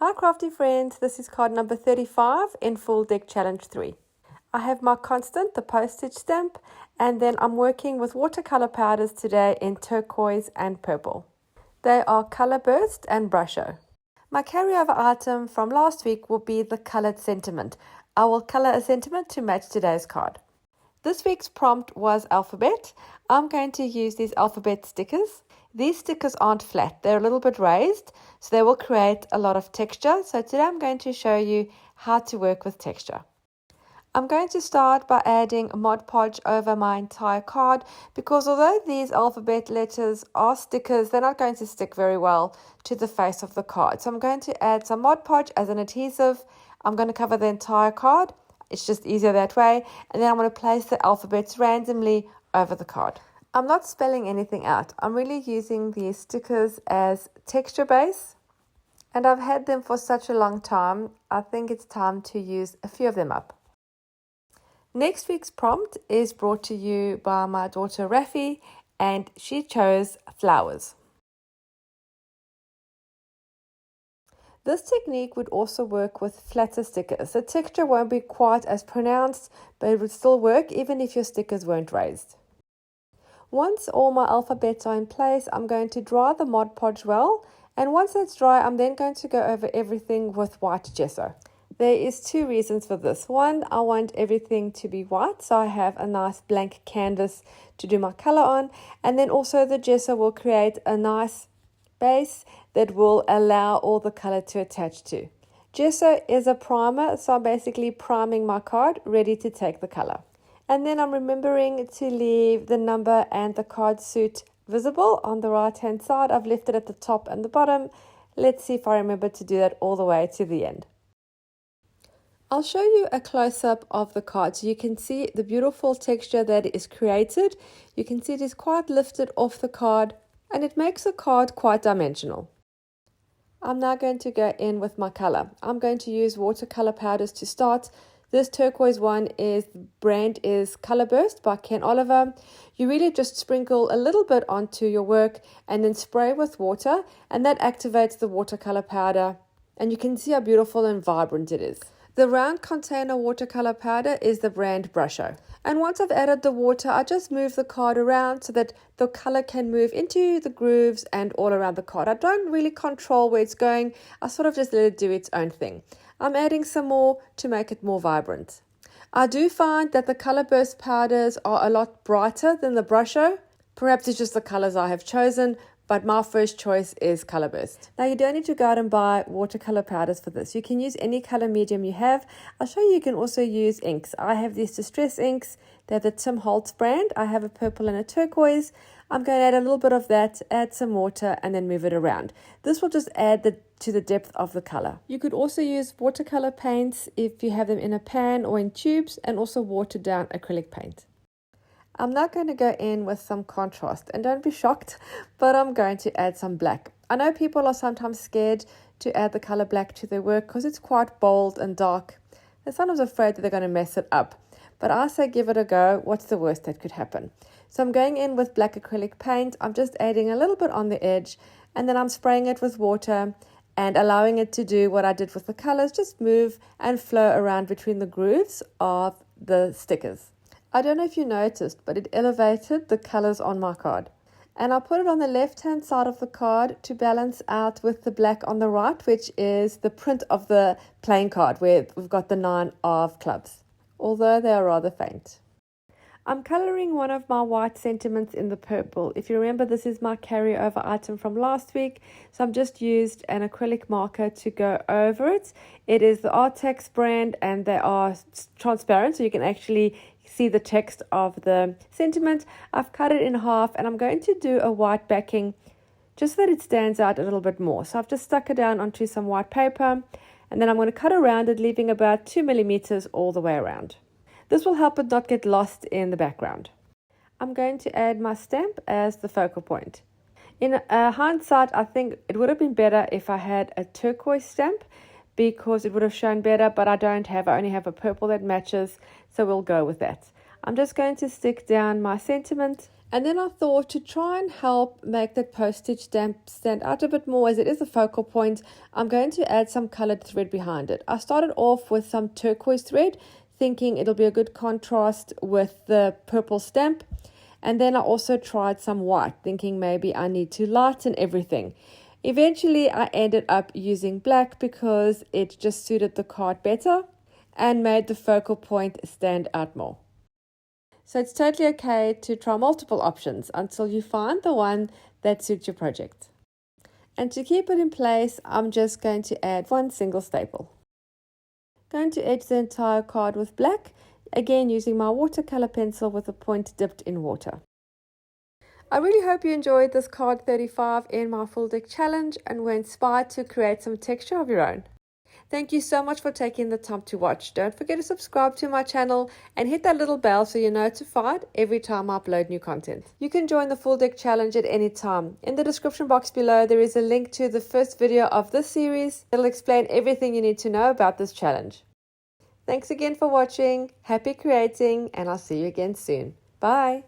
Hi crafty friends, this is card number 35 in Full Deck Challenge 3. I have my constant, the postage stamp, and then I'm working with watercolor powders today in turquoise and purple. They are Color Burst and Brusho. My carryover item from last week will be the colored sentiment. I will color a sentiment to match today's card. This week's prompt was alphabet. I'm going to use these alphabet stickers. These stickers aren't flat, they're a little bit raised, so they will create a lot of texture. So today I'm going to show you how to work with texture. I'm going to start by adding Mod Podge over my entire card because although these alphabet letters are stickers, they're not going to stick very well to the face of the card. So I'm going to add some Mod Podge as an adhesive. I'm going to cover the entire card. It's just easier that way. And then I'm going to place the alphabets randomly over the card. I'm not spelling anything out. I'm really using these stickers as texture base. And I've had them for such a long time, I think it's time to use a few of them up. Next week's prompt is brought to you by my daughter Rafi, and she chose flowers. This technique would also work with flatter stickers. The texture won't be quite as pronounced, but it would still work even if your stickers weren't raised. Once all my alphabets are in place, I'm going to dry the Mod Podge well, and once that's dry, I'm then going to go over everything with white gesso. There is two reasons for this. One, I want everything to be white, so I have a nice blank canvas to do my color on, and then also the gesso will create a nice base that will allow all the color to attach to. Gesso is a primer, so I'm basically priming my card, ready to take the color. And then I'm remembering to leave the number and the card suit visible on the right hand side. I've left it at the top and the bottom. Let's see if I remember to do that all the way to the end. I'll show you a close-up of the card so you can see the beautiful texture that is created. You can see it is quite lifted off the card and it makes the card quite dimensional. I'm now going to go in with my color. I'm going to use watercolor powders to start. This turquoise one brand is Color Burst by Ken Oliver. You really just sprinkle a little bit onto your work and then spray with water, and that activates the watercolor powder. And you can see how beautiful and vibrant it is. The round container watercolor powder is the brand Brusho. And once I've added the water, I just move the card around so that the color can move into the grooves and all around the card. I don't really control where it's going. I sort of just let it do its own thing. I'm adding some more to make it more vibrant. I do find that the Color Burst powders are a lot brighter than the Brusho. Perhaps it's just the colors I have chosen, but my first choice is Color Burst. Now you don't need to go out and buy watercolor powders for this. You can use any color medium you have. I'll show you can also use inks. I have these Distress inks. They're the Tim Holtz brand. I have a purple and a turquoise. I'm going to add a little bit of that, add some water, and then move it around. This will just add to the depth of the color. You could also use watercolor paints if you have them in a pan or in tubes, and also watered down acrylic paint. I'm now going to go in with some contrast, and don't be shocked, but I'm going to add some black. I know people are sometimes scared to add the color black to their work because it's quite bold and dark. They're sometimes afraid that they're going to mess it up. But I say give it a go. What's the worst that could happen? So I'm going in with black acrylic paint. I'm just adding a little bit on the edge, and then I'm spraying it with water and allowing it to do what I did with the colors, just move and flow around between the grooves of the stickers. I don't know if you noticed, but it elevated the colors on my card. And I'll put it on the left-hand side of the card to balance out with the black on the right, which is the print of the playing card where we've got the 9 of clubs, although they are rather faint. I'm coloring one of my white sentiments in the purple. If you remember, this is my carryover item from last week. So I've just used an acrylic marker to go over it. It is the ArtStacks brand and they are transparent, so you can actually see the text of the sentiment. I've cut it in half and I'm going to do a white backing just so that it stands out a little bit more. So I've just stuck it down onto some white paper and then I'm going to cut around it, leaving about 2 millimeters all the way around. This will help it not get lost in the background. I'm going to add my stamp as the focal point. In hindsight, I think it would have been better if I had a turquoise stamp because it would have shown better, but I don't have. I only have a purple that matches, so we'll go with that. I'm just going to stick down my sentiment. And then I thought to try and help make that postage stamp stand out a bit more, as it is a focal point, I'm going to add some colored thread behind it. I started off with some turquoise thread, thinking it'll be a good contrast with the purple stamp. And then I also tried some white, thinking maybe I need to lighten everything. Eventually, I ended up using black because it just suited the card better and made the focal point stand out more. So it's totally okay to try multiple options until you find the one that suits your project. And to keep it in place, I'm just going to add one single staple. Going to edge the entire card with black, again using my watercolor pencil with the point dipped in water. I really hope you enjoyed this card 35 in my full deck challenge and were inspired to create some texture of your own. Thank you so much for taking the time to watch. Don't forget to subscribe to my channel and hit that little bell so you're notified every time I upload new content. You can join the full deck challenge at any time. In the description box below, there is a link to the first video of this series. It'll explain everything you need to know about this challenge. Thanks again for watching. Happy creating, and I'll see you again soon. Bye.